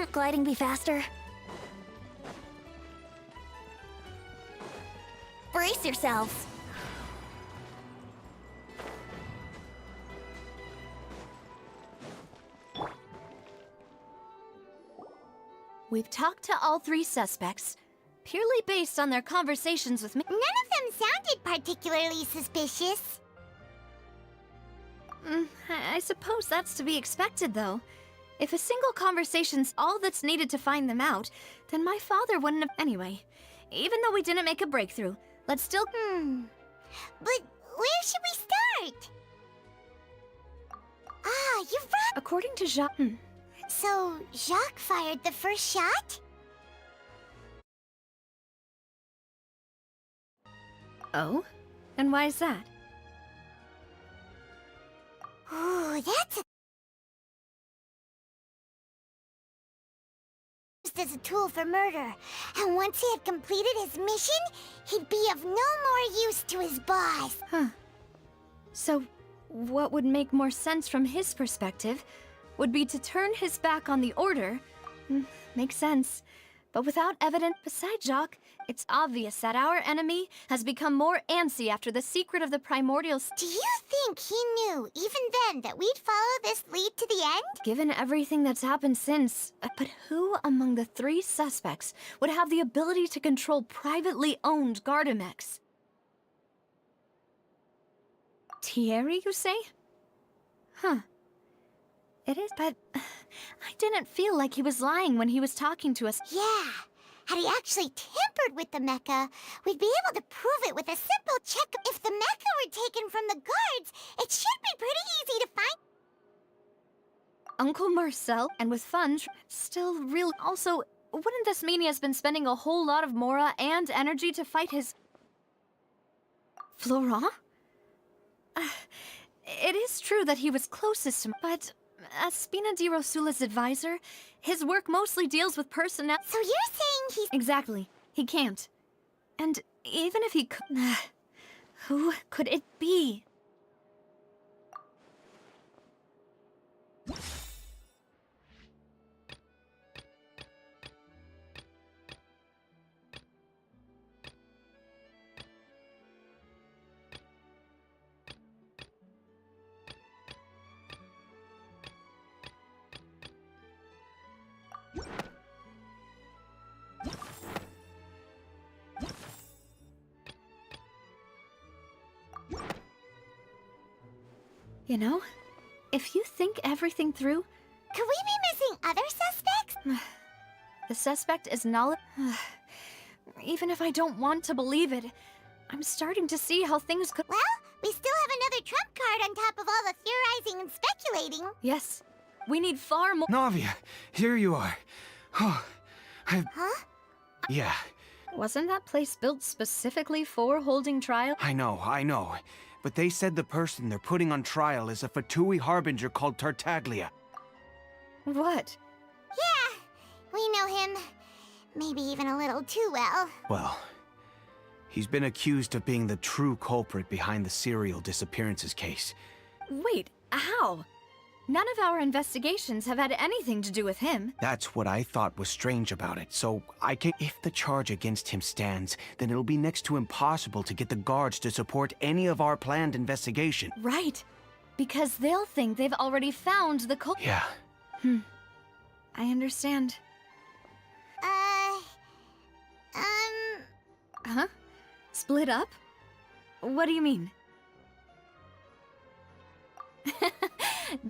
Wouldn't gliding be faster? Brace yourselves. We've talked to all three suspects, purely based on their conversations with me. None of them sounded particularly suspicious. I suppose that's to be expected, though. If a single conversation's all that's needed to find them out, then my father wouldn't have... Anyway, even though we didn't make a breakthrough, let's still... But where should we start? Ah, you're right! According to Jacques... So, Jacques fired the first shot? Oh? And why is that? Ooh, that's used as a tool for murder. And once he had completed his mission, he'd be of no more use to his boss. Huh. So, what would make more sense from his perspective would be to turn his back on the Order. Makes sense. But without evidence, besides Jacques, it's obvious that our enemy has become more antsy after the secret of the primordial... Do you think he knew, even then, that we'd follow this lead to the end? Given everything that's happened since... But who among the three suspects would have the ability to control privately owned Gardamex? Thierry, you say? Huh. It is, but I didn't feel like he was lying when he was talking to us. Yeah. Had he actually tampered with the mecha, we'd be able to prove it with a simple check. If the mecha were taken from the guards, it should be pretty easy to find. Uncle Marcel, and with funds, still real. Also, wouldn't this mean he has been spending a whole lot of mora and energy to fight his... Florent? It is true that he was closest to me, but... As Spina di Rosula's advisor, his work mostly deals with personnel. So you're saying he's... Exactly. He can't. And even if he could... who could it be? You know, if you think everything through... Could we be missing other suspects? The suspect is knowledge... Even if I don't want to believe it, I'm starting to see how things could... Well, we still have another trump card on top of all the theorizing and speculating. Yes, we need far more... Navia, here you are. Oh, Huh? Yeah. Wasn't that place built specifically for holding trial? I know. But they said the person they're putting on trial is a Fatui harbinger called Tartaglia. What? Yeah, we know him. Maybe even a little too well. Well, he's been accused of being the true culprit behind the serial disappearances case. Wait, how? None of our investigations have had anything to do with him. That's what I thought was strange about it, so I can... If the charge against him stands, then it'll be next to impossible to get the guards to support any of our planned investigation. Right. Because they'll think they've already found the culprit. Yeah. I understand. Huh? Split up? What do you mean?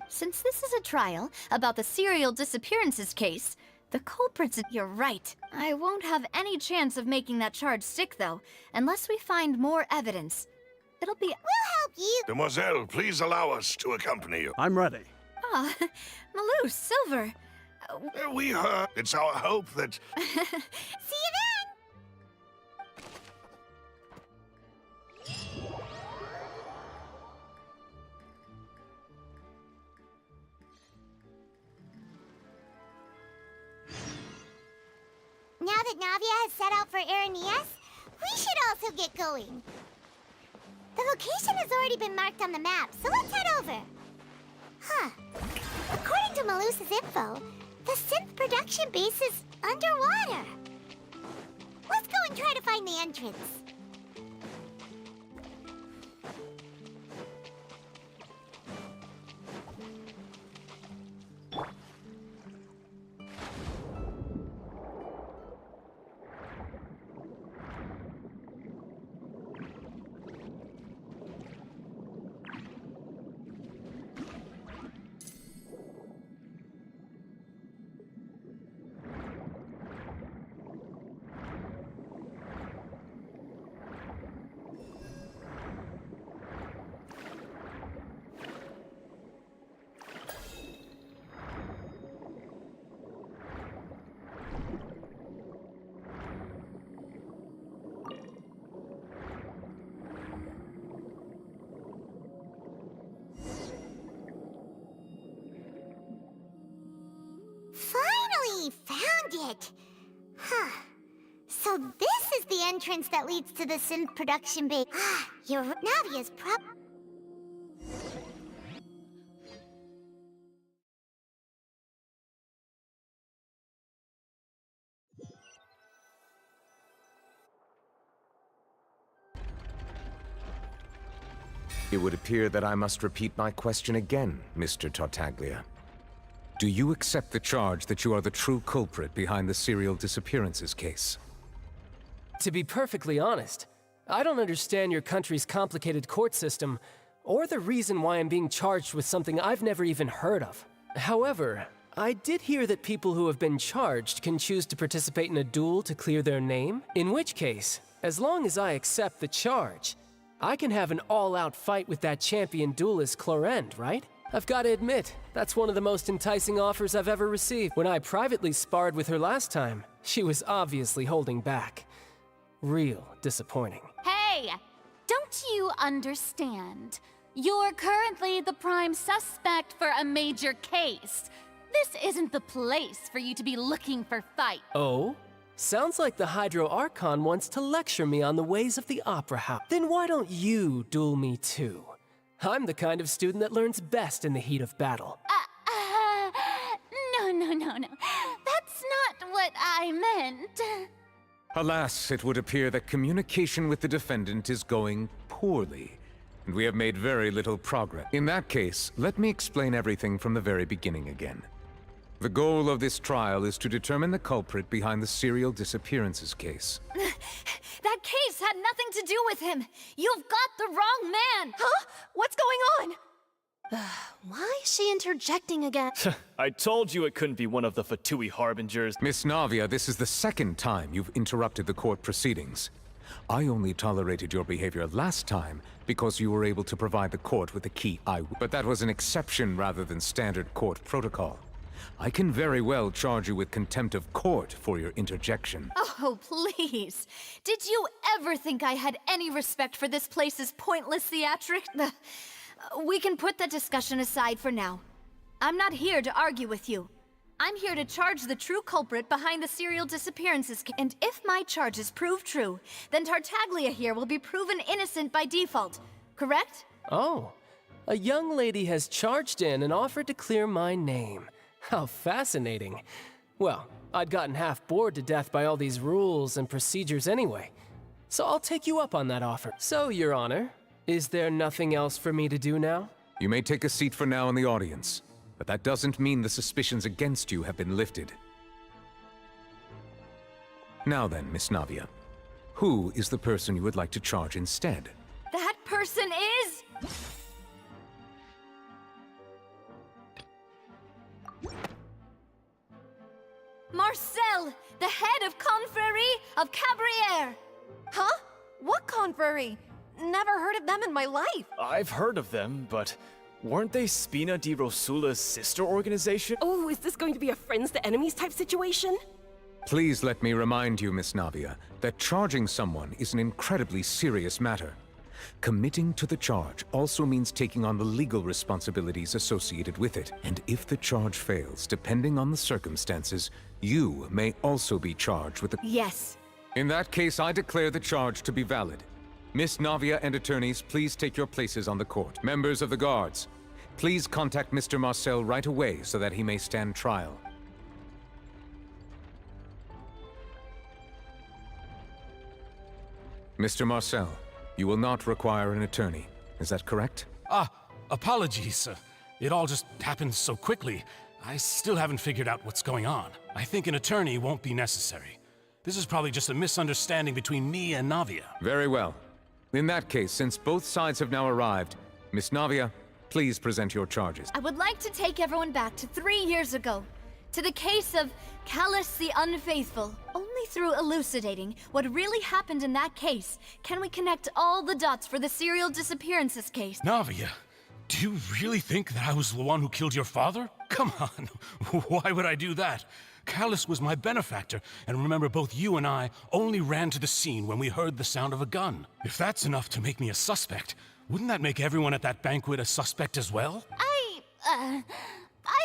Since this is a trial about the serial disappearances case, the culprits... You're right. I won't have any chance of making that charge stick, though, unless we find more evidence. It'll be... We'll help you. Demoiselle, please allow us to accompany you. I'm ready. Ah, Malou, Silver. We heard. It's our hope that... See you then. Now that Navia has set out for Aranias, we should also get going. The location has already been marked on the map, so let's head over. Huh. According to Malus's info, The synth production base is underwater. Let's go and try to find the entrance. Finally found it! Huh. So this is the entrance that leads to the synth production base. Ah, Navia's It would appear that I must repeat my question again, Mr. Tartaglia. Do you accept the charge that you are the true culprit behind the serial disappearances case? To be perfectly honest, I don't understand your country's complicated court system, or the reason why I'm being charged with something I've never even heard of. However, I did hear that people who have been charged can choose to participate in a duel to clear their name, in which case, as long as I accept the charge, I can have an all-out fight with that champion duelist Clorend, right? I've got to admit, that's one of the most enticing offers I've ever received. When I privately sparred with her last time, she was obviously holding back. Real disappointing. Hey! Don't you understand? You're currently the prime suspect for a major case. This isn't the place for you to be looking for fight. Oh? Sounds like the Hydro Archon wants to lecture me on the ways of the Opera House. Then why don't you duel me too? I'm the kind of student that learns best in the heat of battle. No. That's not what I meant. Alas, it would appear that communication with the defendant is going poorly, and we have made very little progress. In that case, let me explain everything from the very beginning again. The goal of this trial is to determine the culprit behind the serial disappearances case. That case had nothing to do with him. You've got the wrong man. Huh? What's going on? Why is she interjecting again? I told you it couldn't be one of the Fatui Harbingers. Miss Navia, this is the second time you've interrupted the court proceedings. I only tolerated your behavior last time because you were able to provide the court with the key but that was an exception rather than standard court protocol. I can very well charge you with contempt of court for your interjection. Oh, please. Did you ever think I had any respect for this place's pointless theatrics? We can put that discussion aside for now. I'm not here to argue with you. I'm here to charge the true culprit behind the serial disappearances and if my charges prove true, then Tartaglia here will be proven innocent by default, correct? Oh, a young lady has charged in and offered to clear my name. How fascinating. Well, I'd gotten half bored to death by all these rules and procedures anyway, so I'll take you up on that offer. So, Your Honor, is there nothing else for me to do now? You may take a seat for now in the audience, but that doesn't mean the suspicions against you have been lifted. Now then, Miss Navia, who is the person you would like to charge instead? That person is... Marcel, the head of Confrérie of Cabrières! Huh? What confrérie? Never heard of them in my life. I've heard of them, but weren't they Spina di Rosula's sister organization? Oh, is this going to be a friends to enemies type situation? Please let me remind you, Miss Navia, that charging someone is an incredibly serious matter. Committing to the charge also means taking on the legal responsibilities associated with it. And if the charge fails, depending on the circumstances, you may also be charged with the... Yes. In that case, I declare the charge to be valid. Miss Navia and attorneys, please take your places on the court. Members of the guards, please contact Mr. Marcel right away so that he may stand trial. Mr. Marcel, you will not require an attorney. Is that correct? Apologies. It all just happened so quickly. I still haven't figured out what's going on. I think an attorney won't be necessary. This is probably just a misunderstanding between me and Navia. Very well. In that case, since both sides have now arrived, Miss Navia, please present your charges. I would like to take everyone back to 3 years ago, to the case of Callus the Unfaithful. Only through elucidating what really happened in that case can we connect all the dots for the serial disappearances case. Navia, do you really think that I was the one who killed your father? Come on, why would I do that? Callus was my benefactor, and remember, both you and I only ran to the scene when we heard the sound of a gun. If that's enough to make me a suspect, wouldn't that make everyone at that banquet a suspect as well? I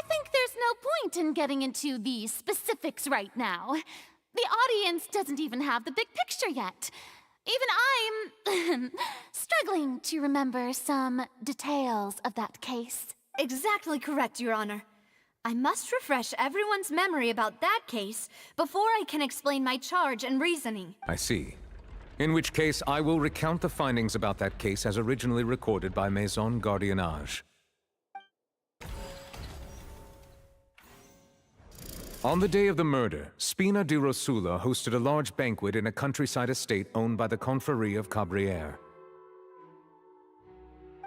think there's no point in getting into the specifics right now. The audience doesn't even have the big picture yet. Even I'm struggling to remember some details of that case. Exactly correct, Your Honor. I must refresh everyone's memory about that case before I can explain my charge and reasoning. I see. In which case, I will recount the findings about that case as originally recorded by Maison Gardiennage. On the day of the murder, Spina di Rosula hosted a large banquet in a countryside estate owned by the Confrérie of Cabrières.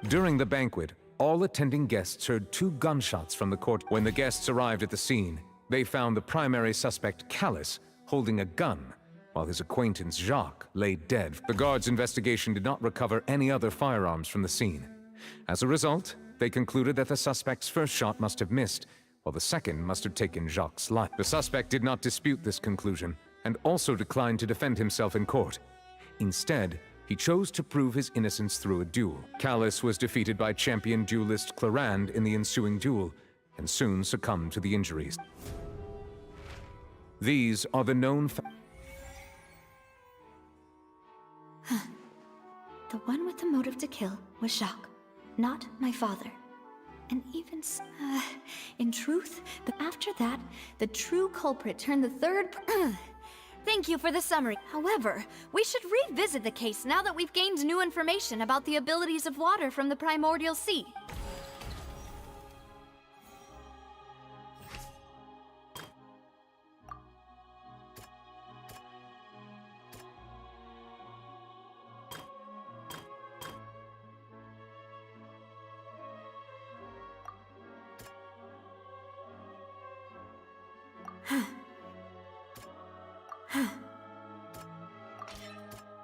During the banquet, all attending guests heard 2 gunshots from the court. When the guests arrived at the scene, they found the primary suspect, Callus, holding a gun, while his acquaintance, Jacques, lay dead. The guards' investigation did not recover any other firearms from the scene. As a result, they concluded that the suspect's first shot must have missed, while the second must have taken Jacques' life. The suspect did not dispute this conclusion, and also declined to defend himself in court. Instead, he chose to prove his innocence through a duel. Callus was defeated by champion duelist Clarande in the ensuing duel, and soon succumbed to the injuries. These are the known The one with the motive to kill was Jacques, not my father. And even in truth, but after that, the true culprit turned the third. Thank you for the summary. However, we should revisit the case now that we've gained new information about the abilities of water from the primordial sea.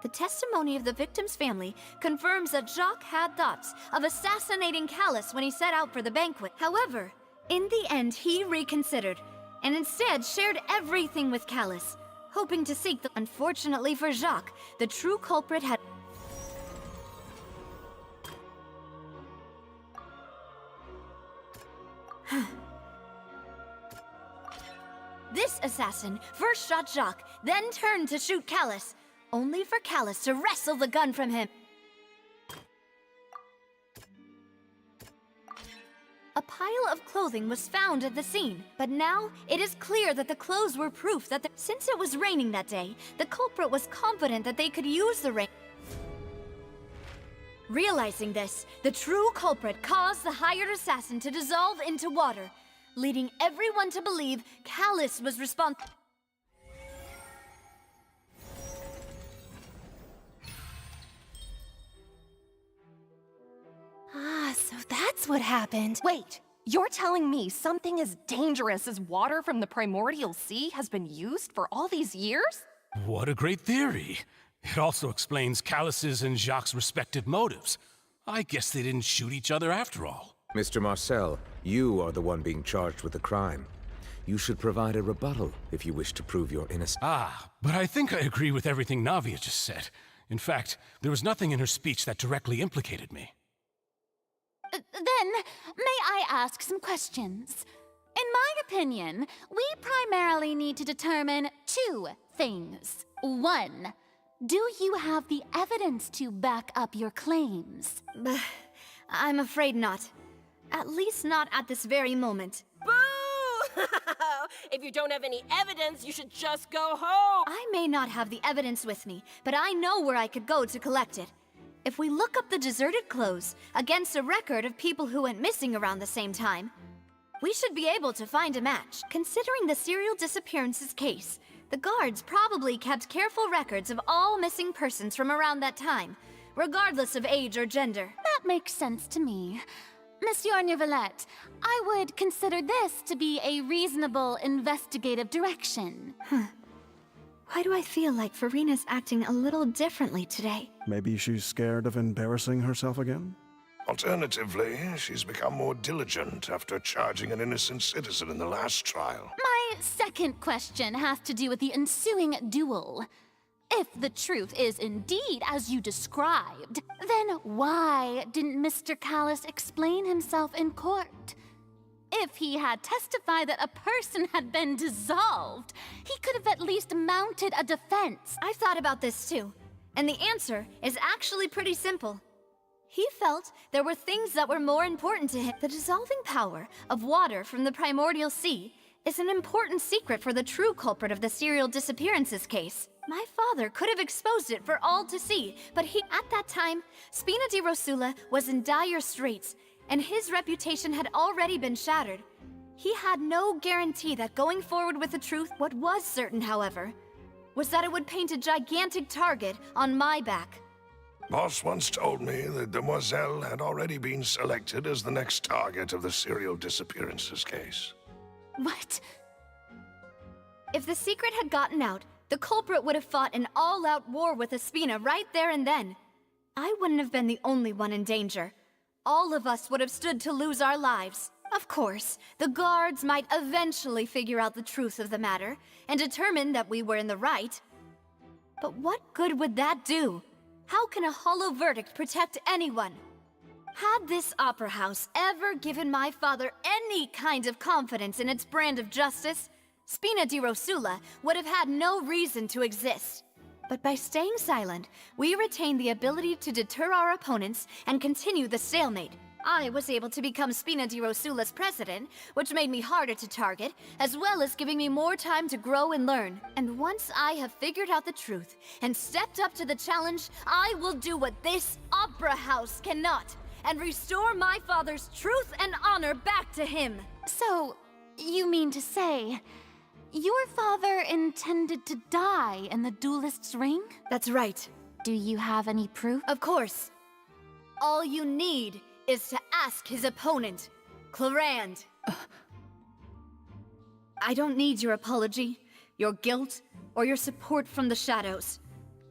The testimony of the victim's family confirms that Jacques had thoughts of assassinating Callus when he set out for the banquet. However, in the end, he reconsidered, and instead shared everything with Callus, hoping to seek the... Unfortunately for Jacques, the true culprit had... This assassin first shot Jacques, then turned to shoot Callus, only for Callus to wrestle the gun from him. A pile of clothing was found at the scene, but now it is clear that the clothes were proof that since it was raining that day, the culprit was confident that they could use the rain. Realizing this, the true culprit caused the hired assassin to dissolve into water, leading everyone to believe Callus was responsible. So that's what happened. Wait, you're telling me something as dangerous as water from the primordial sea has been used for all these years? What a great theory. It also explains Callus's and Jacques' respective motives. I guess they didn't shoot each other after all. Mr. Marcel, you are the one being charged with the crime. You should provide a rebuttal if you wish to prove your innocence. But I think I agree with everything Navia just said. In fact, there was nothing in her speech that directly implicated me. Then, may I ask some questions? In my opinion, we primarily need to determine 2 things. 1, do you have the evidence to back up your claims? I'm afraid not. At least not at this very moment. Boo! If you don't have any evidence, you should just go home. I may not have the evidence with me, but I know where I could go to collect it. If we look up the deserted clothes against a record of people who went missing around the same time, we should be able to find a match. Considering the serial disappearances case, the guards probably kept careful records of all missing persons from around that time, regardless of age or gender. That makes sense to me. Monsieur Neuvillette, I would consider this to be a reasonable investigative direction. Why do I feel like Farina's acting a little differently today? Maybe she's scared of embarrassing herself again? Alternatively, she's become more diligent after charging an innocent citizen in the last trial. My second question has to do with the ensuing duel. If the truth is indeed as you described, then why didn't Mr. Callis explain himself in court? If he had testified that a person had been dissolved, he could have at least mounted a defense. I've thought about this too, and the answer is actually pretty simple. He felt there were things that were more important to him. The dissolving power of water from the primordial sea is an important secret for the true culprit of the serial disappearances case. My father could have exposed it for all to see, but at that time, Spina di Rosula was in dire straits, and his reputation had already been shattered. He had no guarantee that going forward with the truth, what was certain, however, was that it would paint a gigantic target on my back. Boss once told me that Demoiselle had already been selected as the next target of the serial disappearances case. What? If the secret had gotten out, the culprit would have fought an all-out war with Espina right there and then. I wouldn't have been the only one in danger. All of us would have stood to lose our lives. Of course, the guards might eventually figure out the truth of the matter and determine that we were in the right. But what good would that do? How can a hollow verdict protect anyone? Had this opera house ever given my father any kind of confidence in its brand of justice, Spina di Rosula would have had no reason to exist. But by staying silent, we retained the ability to deter our opponents and continue the stalemate. I was able to become Spina di Rosula's president, which made me harder to target, as well as giving me more time to grow and learn. And once I have figured out the truth and stepped up to the challenge, I will do what this opera house cannot, and restore my father's truth and honor back to him. So, you mean to say, your father intended to die in the duelist's ring? That's right. Do you have any proof? Of course. All you need is to ask his opponent, Clarand. I don't need your apology, your guilt, or your support from the shadows.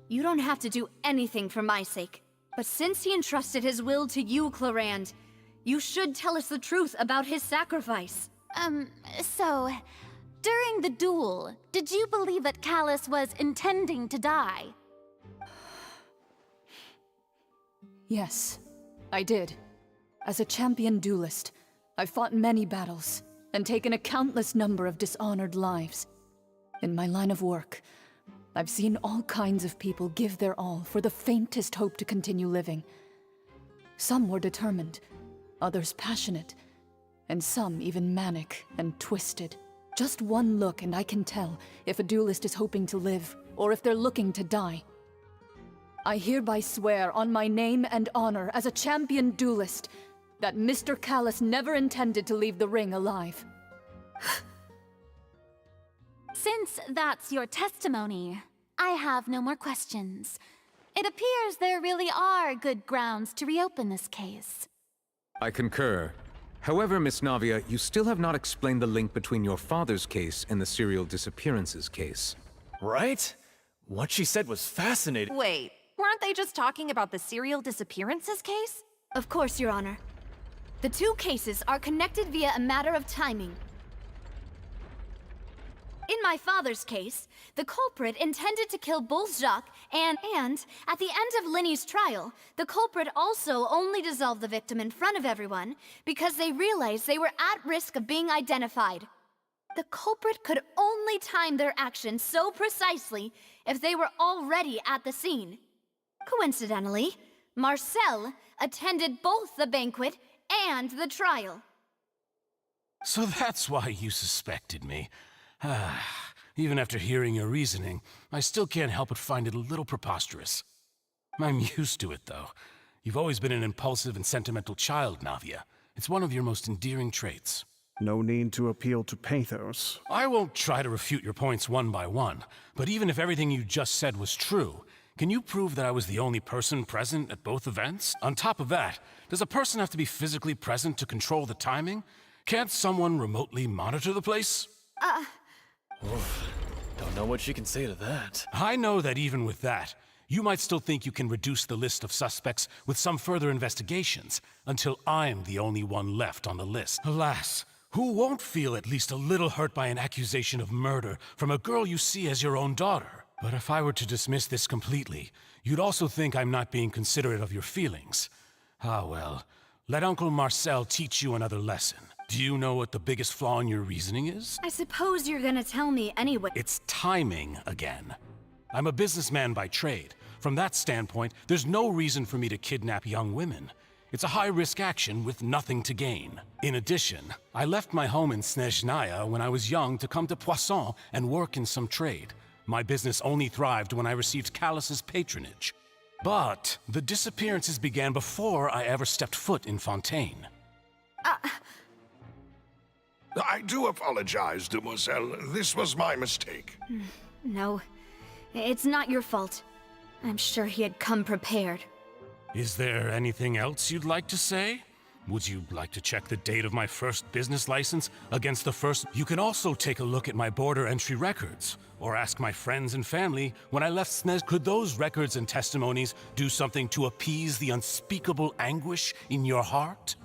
You don't have to do anything for my sake. But since he entrusted his will to you, Clarand, you should tell us the truth about his sacrifice. So, during the duel, did you believe that Callis was intending to die? Yes, I did. As a champion duelist, I've fought many battles and taken a countless number of dishonored lives. In my line of work, I've seen all kinds of people give their all for the faintest hope to continue living. Some were determined, others passionate, and some even manic and twisted. Just one look and I can tell if a duelist is hoping to live or if they're looking to die. I hereby swear on my name and honor as a champion duelist that Mr. Callis never intended to leave the ring alive. Since that's your testimony, I have no more questions. It appears there really are good grounds to reopen this case. I concur. However, Miss Navia, you still have not explained the link between your father's case and the serial disappearances case. Right? What she said was fascinating. Wait, weren't they just talking about the serial disappearances case? Of course, Your Honor. The two cases are connected via a matter of timing. In my father's case, the culprit intended to kill both Jacques and at the end of Linny's trial, the culprit also only dissolved the victim in front of everyone because they realized they were at risk of being identified. The culprit could only time their actions so precisely if they were already at the scene. Coincidentally, Marcel attended both the banquet and the trial. So that's why you suspected me. Even after hearing your reasoning, I still can't help but find it a little preposterous. I'm used to it, though. You've always been an impulsive and sentimental child, Navia. It's one of your most endearing traits. No need to appeal to pathos. I won't try to refute your points one by one, but even if everything you just said was true, can you prove that I was the only person present at both events? On top of that, does a person have to be physically present to control the timing? Can't someone remotely monitor the place? Don't know what she can say to that. I know that even with that, you might still think you can reduce the list of suspects with some further investigations, until I'm the only one left on the list. Alas, who won't feel at least a little hurt by an accusation of murder from a girl you see as your own daughter? But if I were to dismiss this completely, you'd also think I'm not being considerate of your feelings. Ah well, let Uncle Marcel teach you another lesson. Do you know what the biggest flaw in your reasoning is? I suppose you're gonna tell me anyway. It's timing again. I'm a businessman by trade. From that standpoint, there's no reason for me to kidnap young women. It's a high-risk action with nothing to gain. In addition, I left my home in Snezhnaya when I was young to come to Poisson and work in some trade. My business only thrived when I received Callus's patronage. But the disappearances began before I ever stepped foot in Fontaine. I do apologize, demoiselle. This was my mistake. No, it's not your fault. I'm sure he had come prepared. Is there anything else you'd like to say? Would you like to check the date of my first business license against the first? You can also take a look at my border entry records, or ask my friends and family when I left Snez. Could those records and testimonies do something to appease the unspeakable anguish in your heart?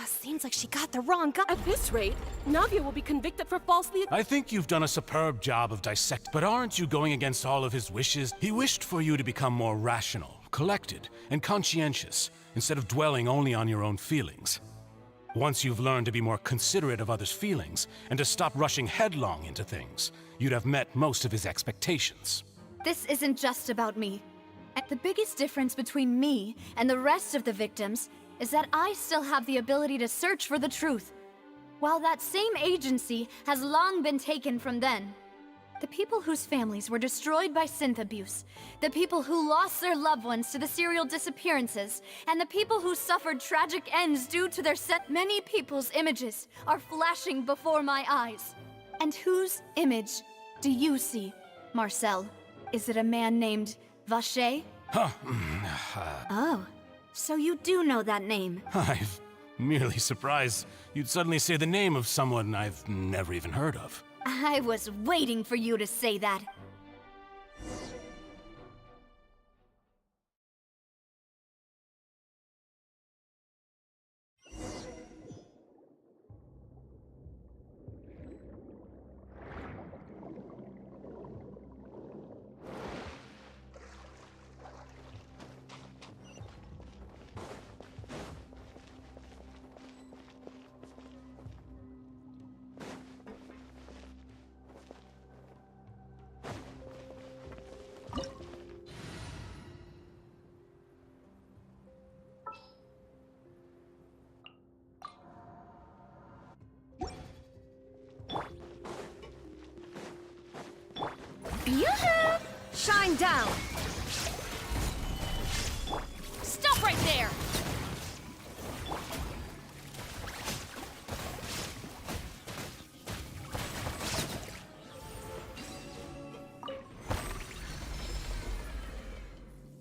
Seems like she got the wrong guy. At this rate, Navia will be convicted for falsely... I think you've done a superb job of dissecting, but aren't you going against all of his wishes? He wished for you to become more rational, collected, and conscientious, instead of dwelling only on your own feelings. Once you've learned to be more considerate of others' feelings, and to stop rushing headlong into things, you'd have met most of his expectations. This isn't just about me. The biggest difference between me and the rest of the victims is that I still have the ability to search for the truth, while that same agency has long been taken from them. The people whose families were destroyed by synth abuse, the people who lost their loved ones to the serial disappearances, and the people who suffered tragic ends due to their many people's images are flashing before my eyes. And whose image do you see, Marcel? Is it a man named Vacher? Oh. So you do know that name? I'm merely surprised you'd suddenly say the name of someone I've never even heard of. I was waiting for you to say that. Yoo-hoo! Shine down! Stop right there!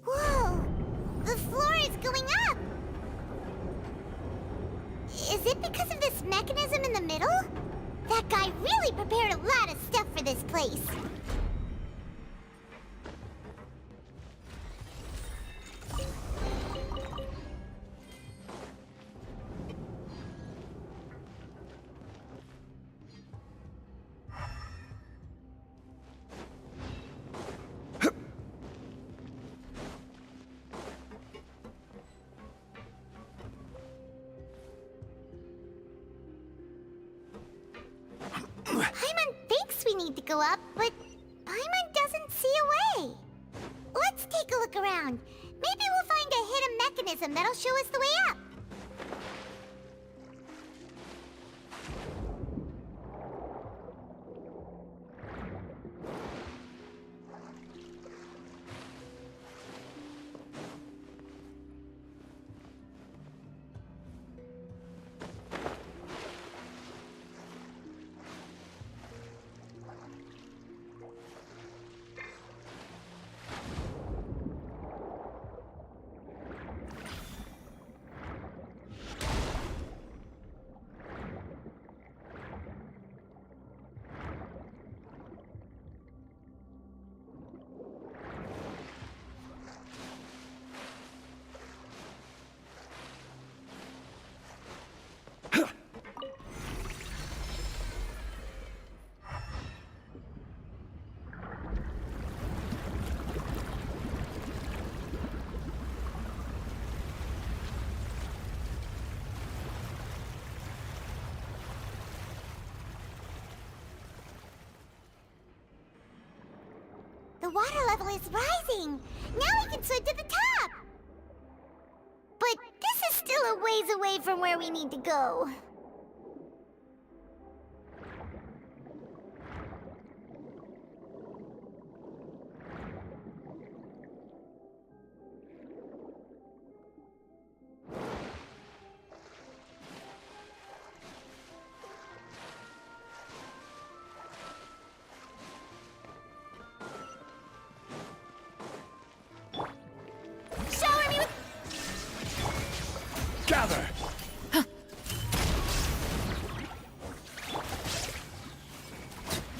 Whoa! The floor is going up! Is it because of this mechanism in the middle? That guy really prepared a lot of stuff for this place. Paimon thinks we need to go up, but Paimon doesn't see a way. Let's take a look around. Maybe we'll find a hidden mechanism that'll show us the way up. The water level is rising. Now we can swim to the top. But this is still a ways away from where we need to go. Shower me with... Gather!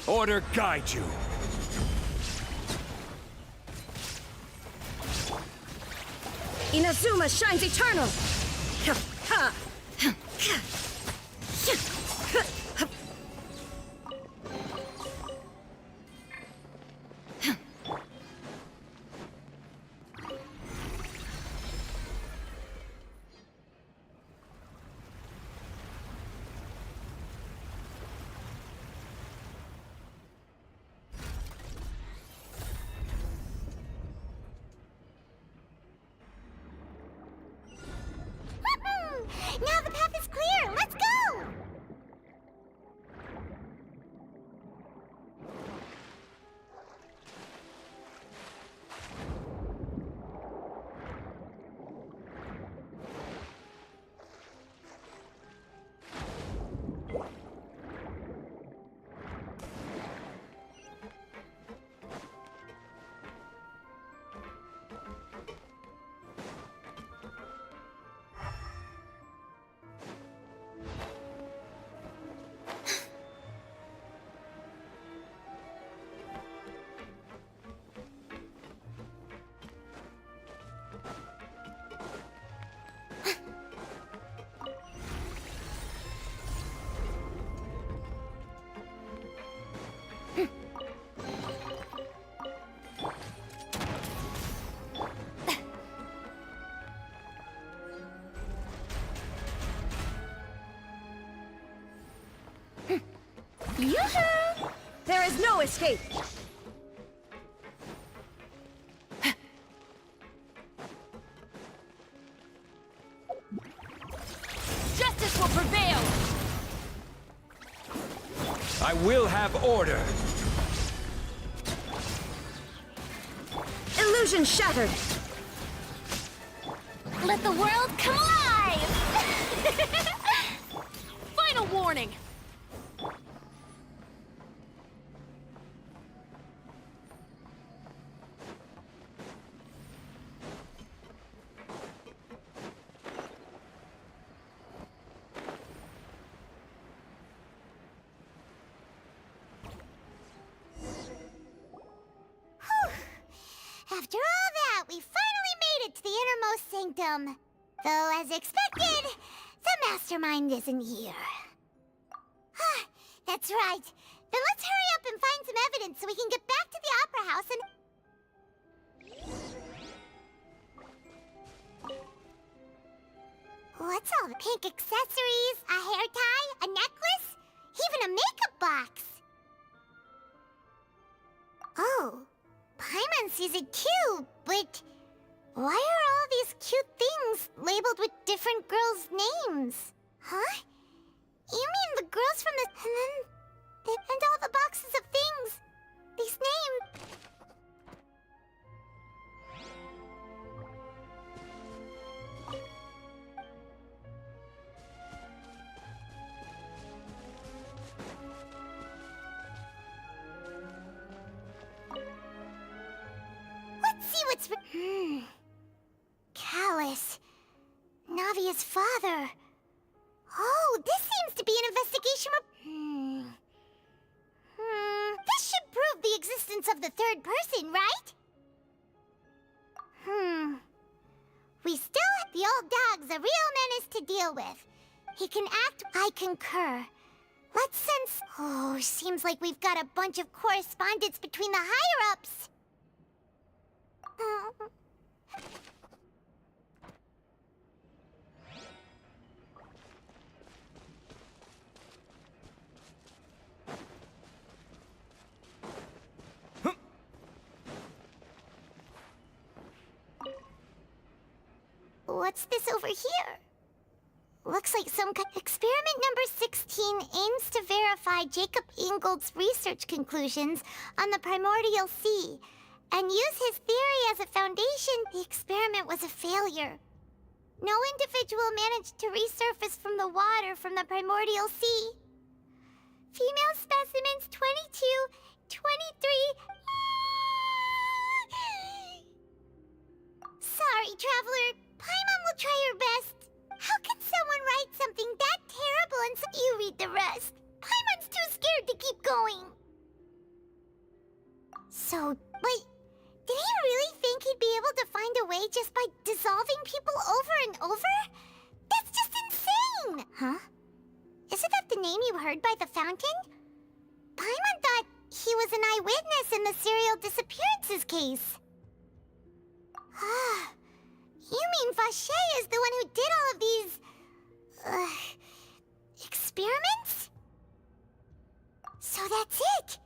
Order guide you. Inazuma shines eternal! Now the path is clear. Let's go! Yoo-hoo! There is no escape! Justice will prevail! I will have order. Illusion shattered! Let the world come alive! Final warning! After all that, we finally made it to the innermost sanctum. Though, as expected, the mastermind isn't here. That's right. Then let's hurry up and find some evidence so we can get back to the Opera House and... What's all the pink accessories? A hair tie? A necklace? Even a makeup box? Oh, Paimon sees it too, but why are all these cute things labeled with different girls' names? Huh? You mean the girls from the... and all the boxes of things? These names... Let's see what's... Callus. Navia's father. Oh, this seems to be an investigation This should prove the existence of the third person, right? We still have the old dog's a real menace to deal with. He can act... I concur. Let's sense... Oh, seems like we've got a bunch of correspondence between the higher-ups. what's this over here? Looks like some experiment number 16 aims to verify Jacob Ingold's research conclusions on the primordial sea and use his theory as a foundation. The experiment was a failure. No individual managed to resurface from the water from the primordial sea. Female specimens 22, 23... Sorry, Traveler. Paimon will try her best. How can someone write something that terrible and you read the rest? Paimon's too scared to keep going. So, wait, did he really think he'd be able to find a way just by dissolving people over and over? That's just insane! Huh? Isn't that the name you heard by the fountain? Paimon thought he was an eyewitness in the serial disappearances case. Ah, you mean Vache is the one who did all of these... experiments? So that's it!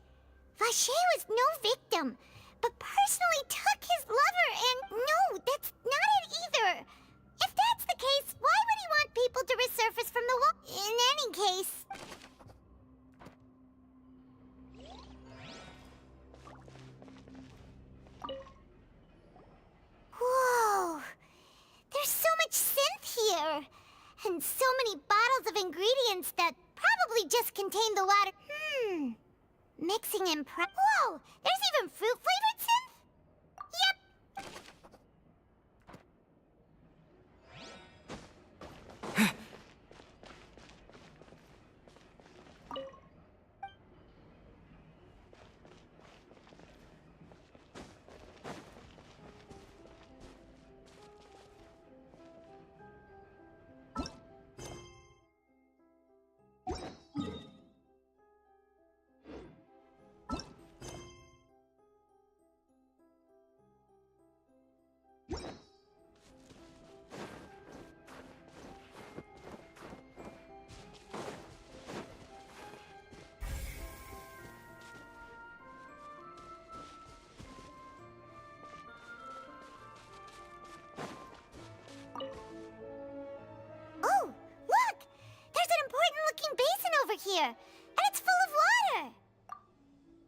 Vache was no victim, but personally took his lover and... No, that's not it either! If that's the case, why would he want people to resurface from the wall? In any case... Whoa! There's so much synth here! And so many bottles of ingredients that probably just contain the water. Mixing in Whoa! There's even fruit-flavored synth? Yep! Oh, look! There's an important-looking basin over here, and it's full of water!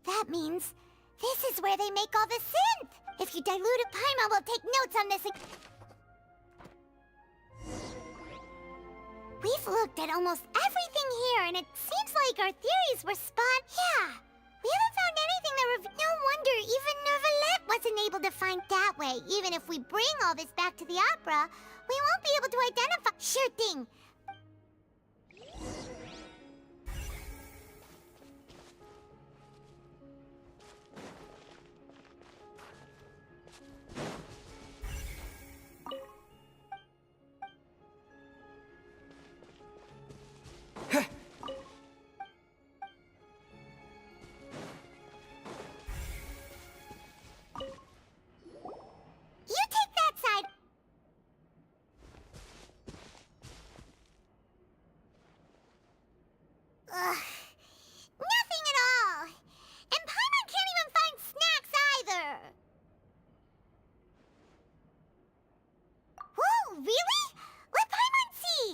That means this is where they make all the synth! If you dilute it, Paimon will take notes on this. We've looked at almost everything here, and it seems like our theories were spot. Yeah, we haven't found anything that no wonder even Nervalette wasn't able to find that way. Even if we bring all this back to the opera, we won't be able to identify. Sure thing. You take that side. Nothing at all. And Paimon can't even find snacks either. Whoa, really? Let Paimon see.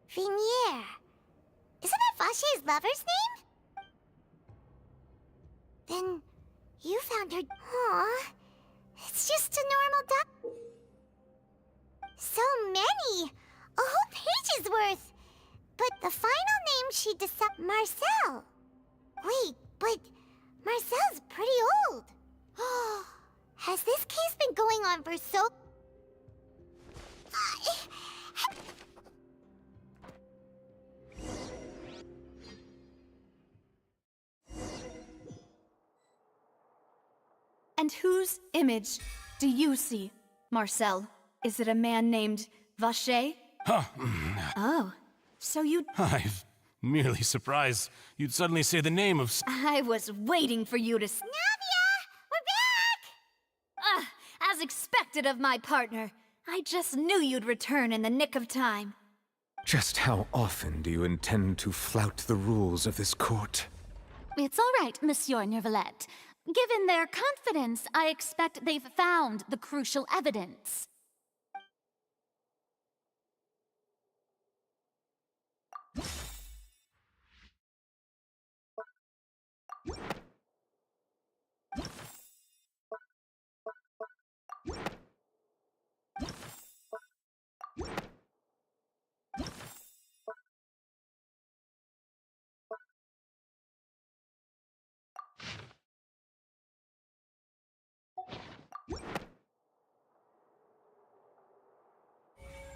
Vinier. Isn't that Vache's lover's name? Then you found her. Aw. It's just a normal duck. So many! A whole page's worth! But the final name she decided... Marcel! Wait, but Marcel's pretty old. Has this case been going on for so... And whose image do you see, Marcel? Is it a man named Vache? Huh. Oh, so you... I'm merely surprised you'd suddenly say the name of... I was waiting for you to... Navia! We're back! As expected of my partner. I just knew you'd return in the nick of time. Just how often do you intend to flout the rules of this court? It's all right, Monsieur Nervalette. Given their confidence, I expect they've found the crucial evidence.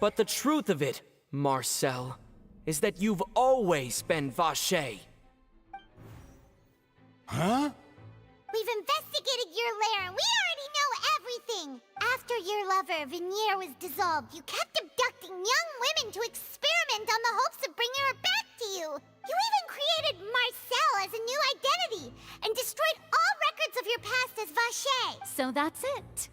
But the truth of it, Marcel, is that you've always been Vacher. Huh? We've investigated your lair and we already know everything! After your lover, Venier, was dissolved, you kept abducting young women to experiment on the hopes of bringing her back to you! You even created Marcel as a new identity and destroyed all records of your past as Vacher! So that's it.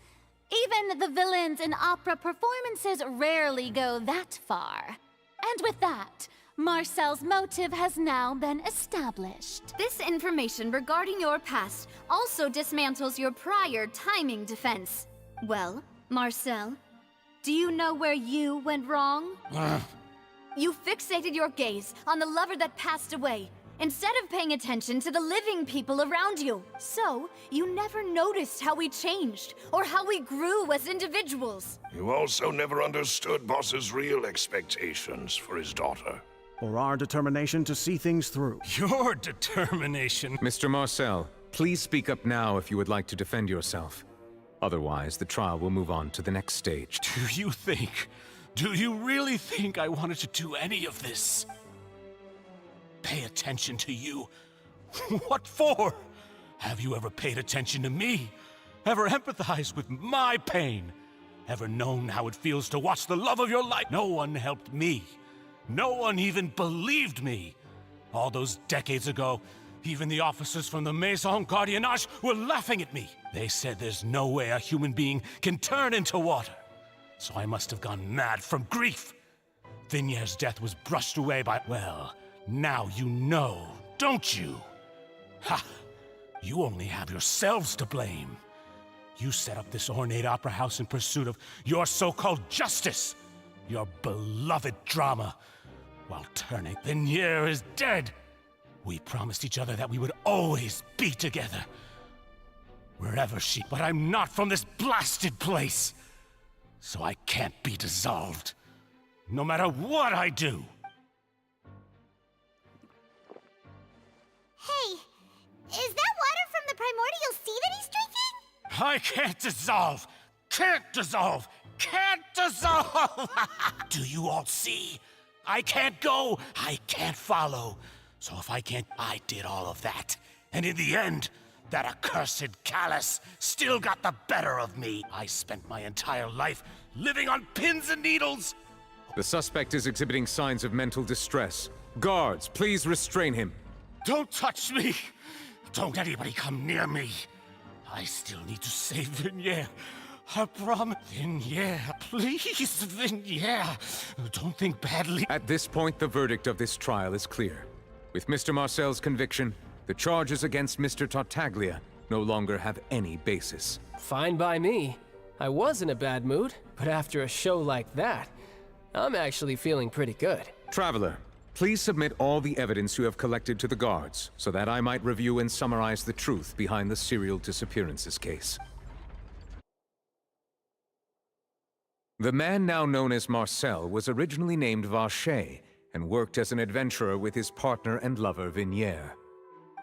Even the villains in opera performances rarely go that far. And with that, Marcel's motive has now been established. This information regarding your past also dismantles your prior timing defense. Well, Marcel, do you know where you went wrong? You fixated your gaze on the lover that passed away, instead of paying attention to the living people around you. So, you never noticed how we changed, or how we grew as individuals. You also never understood Boss's real expectations for his daughter. Or our determination to see things through. Your determination. Mr. Marcel, please speak up now if you would like to defend yourself. Otherwise, the trial will move on to the next stage. Do you really think I wanted to do any of this? Pay attention to you? What for? Have you ever paid attention to me? Ever empathized with my pain? Ever known how it feels to watch the love of your life? No one helped me. No one even believed me. All those decades ago, even the officers from the Maison Gardiennage were laughing at me. They said there's no way a human being can turn into water. So I must have gone mad from grief. Vinier's death was brushed away by... Well, now you know, don't you? Ha! You only have yourselves to blame. You set up this ornate opera house in pursuit of your so-called justice. Your beloved drama. While turning, Venier is dead. We promised each other that we would always be together. Wherever she... But I'm not from this blasted place. So I can't be dissolved. No matter what I do. Hey, is that water from the primordial sea that he's drinking? I can't dissolve! Can't dissolve! Can't dissolve! Do you all see? I can't go, I can't follow. So if I can't, I did all of that. And in the end, that accursed Callus still got the better of me. I spent my entire life living on pins and needles. The suspect is exhibiting signs of mental distress. Guards, please restrain him. Don't touch me! Don't anybody come near me. I still need to save Venier. I promise. Venier, please, Venier. Don't think badly. At this point, the verdict of this trial is clear. With Mr. Marcel's conviction, the charges against Mr. Tartaglia no longer have any basis. Fine by me. I was in a bad mood, but after a show like that, I'm actually feeling pretty good. Traveler, please submit all the evidence you have collected to the guards, so that I might review and summarize the truth behind the serial disappearances case. The man now known as Marcel was originally named Vacher and worked as an adventurer with his partner and lover Venier.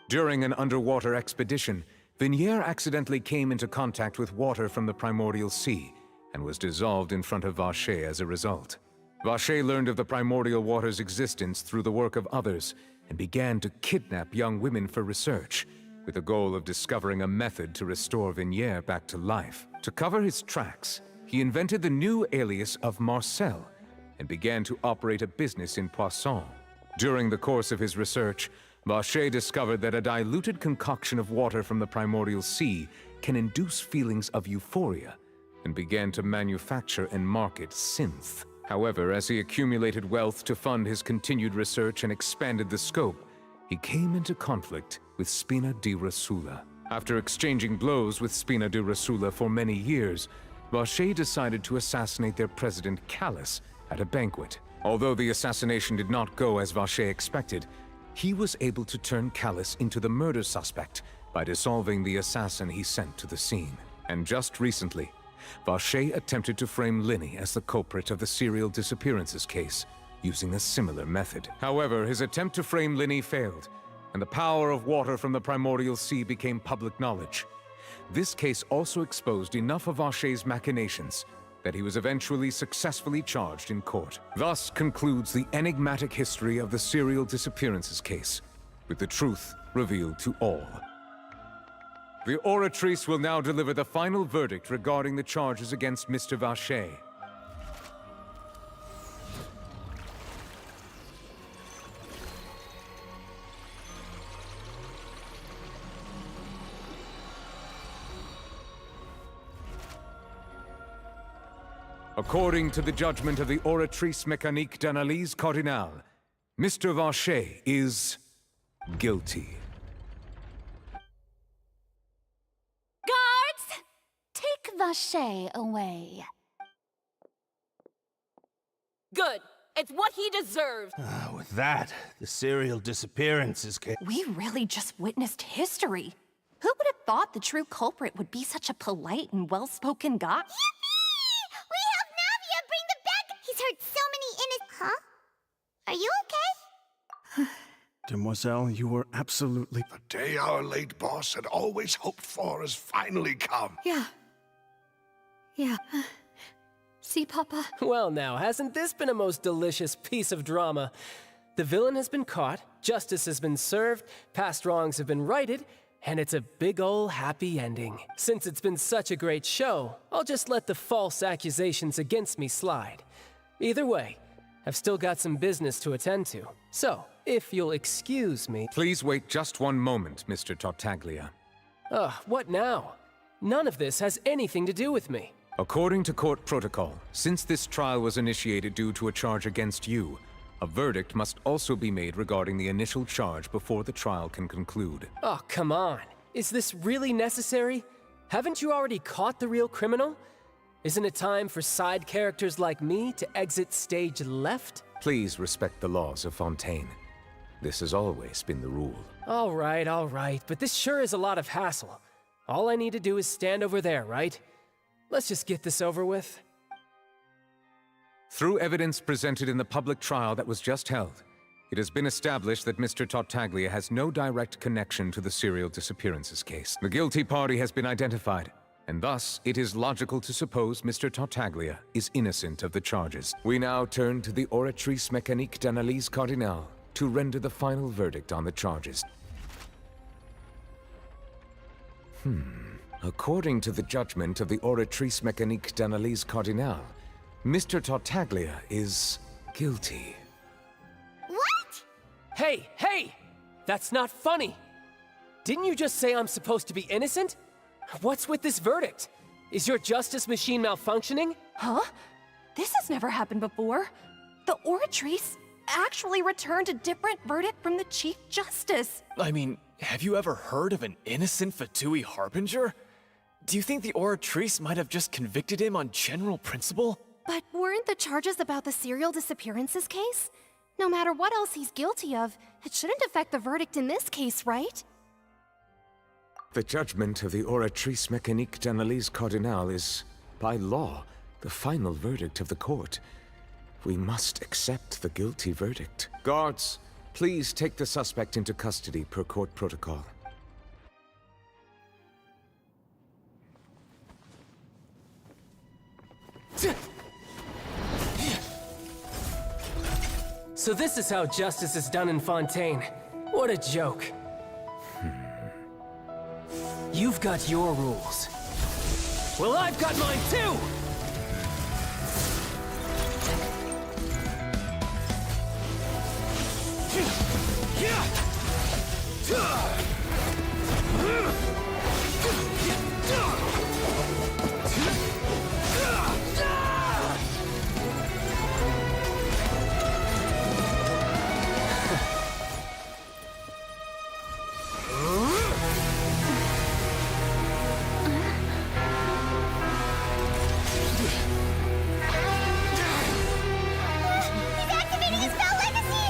During an underwater expedition, Venier accidentally came into contact with water from the primordial sea and was dissolved in front of Vacher as a result. Vacher learned of the primordial water's existence through the work of others and began to kidnap young women for research, with the goal of discovering a method to restore Venier back to life. To cover his tracks, he invented the new alias of Marcel and began to operate a business in Poisson. During the course of his research, Vacher discovered that a diluted concoction of water from the primordial sea can induce feelings of euphoria and began to manufacture and market synth. However, as he accumulated wealth to fund his continued research and expanded the scope, he came into conflict with Spina di Rosula. After exchanging blows with Spina di Rosula for many years, Vacher decided to assassinate their president Callus at a banquet. Although the assassination did not go as Vacher expected, he was able to turn Callus into the murder suspect by dissolving the assassin he sent to the scene. And just recently, Vacher attempted to frame Linny as the culprit of the serial disappearances case, using a similar method. However, his attempt to frame Linny failed, and the power of water from the primordial sea became public knowledge. This case also exposed enough of Vacher's machinations that he was eventually successfully charged in court. Thus concludes the enigmatic history of the serial disappearances case, with the truth revealed to all. The Oratrice will now deliver the final verdict regarding the charges against Mr. Vacher. According to the judgment of the Oratrice Mécanique d'Analyse Cardinale, Mr. Vacher is guilty. Guards! Take Vacher away. Good. It's what he deserved. With that, the serial disappearances case. We really just witnessed history. Who would have thought the true culprit would be such a polite and well-spoken guy? We have Navia bring them back! He's hurt so many Huh? Are you okay? Demoiselle, you were absolutely... The day our late boss had always hoped for has finally come. Yeah. See, Papa? Well now, hasn't this been a most delicious piece of drama? The villain has been caught, justice has been served, past wrongs have been righted, and it's a big ol' happy ending. Since it's been such a great show, I'll just let the false accusations against me slide. Either way, I've still got some business to attend to. So, if you'll excuse me... Please wait just one moment, Mr. Tartaglia. What now? None of this has anything to do with me. According to court protocol, since this trial was initiated due to a charge against you, a verdict must also be made regarding the initial charge before the trial can conclude. Oh, come on. Is this really necessary? Haven't you already caught the real criminal? Isn't it time for side characters like me to exit stage left? Please respect the laws of Fontaine. This has always been the rule. All right, but this sure is a lot of hassle. All I need to do is stand over there, right? Let's just get this over with. Through evidence presented in the public trial that was just held, it has been established that Mr. Tartaglia has no direct connection to the serial disappearances case. The guilty party has been identified, and thus it is logical to suppose Mr. Tartaglia is innocent of the charges. We now turn to the Oratrice Mécanique d'Analyse Cardinale to render the final verdict on the charges. According to the judgment of the Oratrice Mécanique d'Analyse Cardinale, Mr. Tartaglia is guilty. What? Hey! That's not funny! Didn't you just say I'm supposed to be innocent? What's with this verdict? Is your justice machine malfunctioning? Huh? This has never happened before. The Oratrice actually returned a different verdict from the Chief Justice. I mean, have you ever heard of an innocent Fatui Harbinger? Do you think the Oratrice might have just convicted him on general principle? But weren't the charges about the serial disappearances case? No matter what else he's guilty of, it shouldn't affect the verdict in this case, right? The judgment of the Oratrice Mécanique d'Analyse Cardinale is, by law, the final verdict of the court. We must accept the guilty verdict. Guards, please take the suspect into custody per court protocol. So this is how justice is done in Fontaine. What a joke. You've got your rules. Well, I've got mine too! He's activating his spell legacy!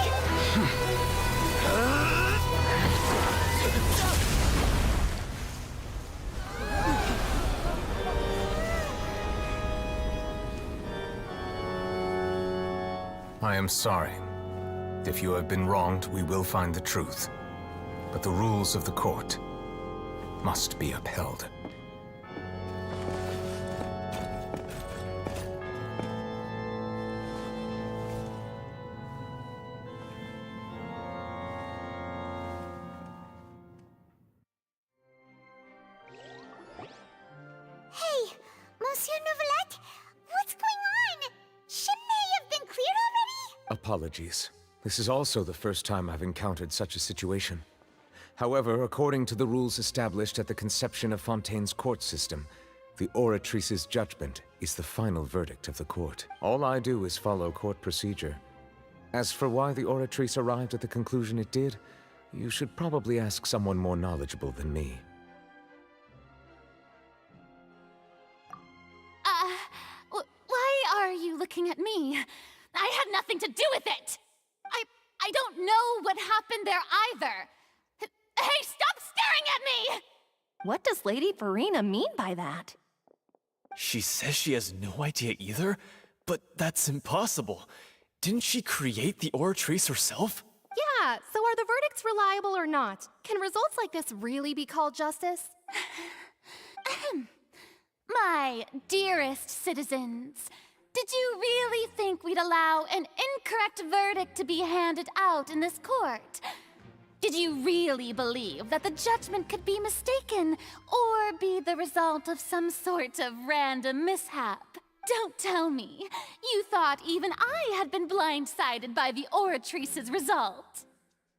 I am sorry. If you have been wronged, we will find the truth. But the rules of the court must be upheld. Neuvillette? What's going on? Shouldn't they have been cleared already? Apologies. This is also the first time I've encountered such a situation. However, according to the rules established at the conception of Fontaine's court system, the Oratrice's judgment is the final verdict of the court. All I do is follow court procedure. As for why the Oratrice arrived at the conclusion it did, you should probably ask someone more knowledgeable than me. Why are you looking at me? I had nothing to do with it! I don't know what happened there either! Hey, stop staring at me! What does Lady Verena mean by that? She says she has no idea either, but that's impossible. Didn't she create the Oratrice herself? Yeah, so are the verdicts reliable or not? Can results like this really be called justice? My dearest citizens, did you really think we'd allow an incorrect verdict to be handed out in this court? Did you really believe that the judgment could be mistaken or be the result of some sort of random mishap? Don't tell me. You thought even I had been blindsided by the Oratrice's result.